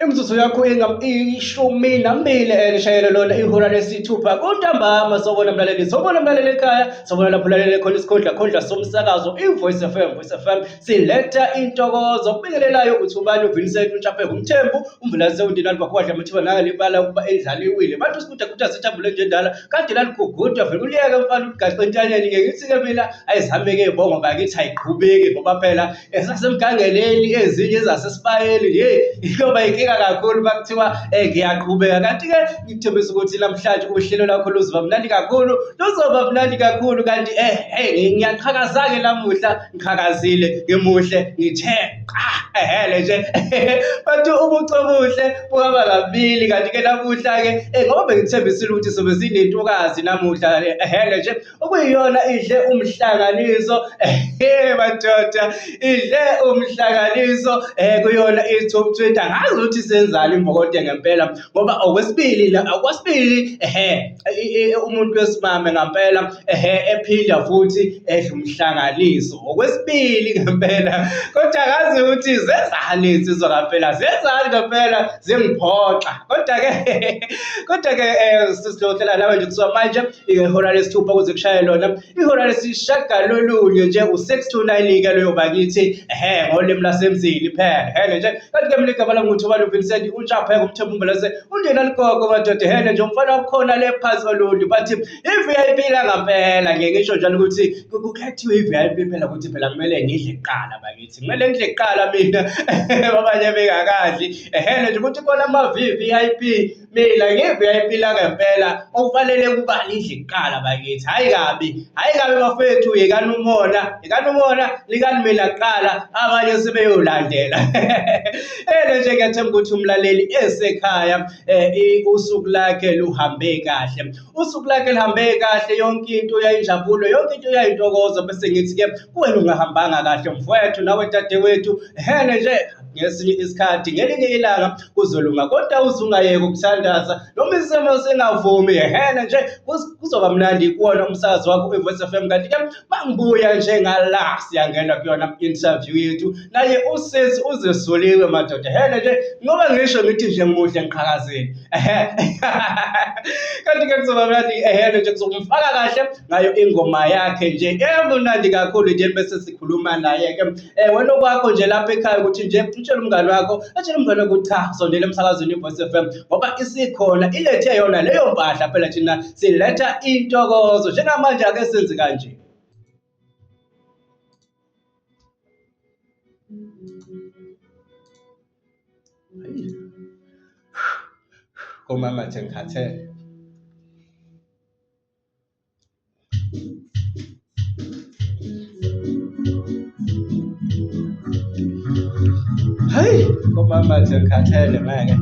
Imzuzu yakho ishumi nambili lishayele lona ihora lesithupha kuntambama. Sawubona mlaleli, sawubona mlaleli ekhaya, sawubona lapho ulalele khona isikhundla somsakazo iVoice FM. Voice FM siletha intokozo kubingelelayo uthi ubani uVincent Ntshaphe umthembu umvulase undinali bakwadla amathiba nangalibala ukuba edlaliwile bantu sikhutha sijabule nje ndala kade laligugudwa vele uliyeke mfana ugaqa entanyeni ngithi-ke mina ayizihambeke ibongo bakithi ayiqhubeki ngoba phela esasemgangeleni ezinye ezasesibayeni iyoba inkinga kakhulu bakuthiwa ngiyaqhubeka. Kanti-ke ngikuthembisa ukuthi namhlanje uhlelo lakho luzoba mnandi kakhulu, luzoba mnandi kakhulu. Kanti ngiyaqhakaza-ke namuhla, ngiqhakazile, ngimuhle, ngithe ehele nje bathi ubuco obuhle buhamba kabili. Kanti-ke namuhla-ke ngoba bengithembisile ukuthi sobe sinentokazi namuhla ehele nje okuyiyona idle umhlanganiso madoda, idle umhlanganiso kuyona i-top 20. Angazi ukuthi senzani imbokodo ngempela ngoba okwesibili umuntu wesimame ngempela ephinda futhi edla umhlanganiso okwesibili ngempela. Kodwa akazi ukuthi zenzani insizwa ngempela, zenzani ngempela, zingiphoxa. Kodwa-ke sisilohlela nawe nje kuswa manje ihora lesithupha kuze kushaye lona ihora lesishagalolunye nje u6 to 9-ke loyo bakithi ngolimi lasemzini phela hele nje. Kanti-ke mina igama lami nguthi ubani uVincent Ntshaphe umthembu umvulase undinali gogo madoda hele nje umfana wakhona le phansi olundi bathi i-VIP la ngempela. Ngisho njalo ukuthi kukhethiwe i-VIP phela ukuthi phela kumele ngidle kuqala bakithi, kumele ngidle kuqala mina abanye bengakadli hele nje ukuthi khona ama-VIP mina ngi-VIP la ngempela okufanele kuba lidle kuqala bakithi. Hayi kabi bafethu, yekani umona likani mina kuqala abanye sebeyolandela hele nje. Ngiyathemba ukuthi umlaleli esekhaya usuku lakhe luhambe kahle, yonke into yayinjabulo, yonke into yayintokozo. Bese ngithi-ke kuwena ungahambanga kahle mfowethu nawe dadewethu hele nje, ngesinye isikhathi ngelinye ilanga kuzolunga, kodwa uzungayeka ukuthandaza noma isimo singavumi hele nje kuzoba mnandi kuwona umsakazo wakho iVoice FM. Kanti-ke mangibuya nje ngala siyangena kuyona interview yethu naye usisi uzesuliwe madoda hele nje ngoba ngisho ngithi nje ngimuhle ngiqhakazile kanti-ke kuzoba mnandi hele nje kuzomfaka kahle ngayo ingoma yakhe nje emnandi kakhulu nje. Bese sikhuluma naye-ke wena okwakho nje lapha ekhaya ukuthi nje utshela umngane wakho ukuthi cha sondela emsakazweni iVoice FM ngoba isikhona ilethe yona leyo mpahla phela. Thina siletha intokozo njengamanje, ake senze kanje. Komama ngikhathele. Komama ngikhathele manje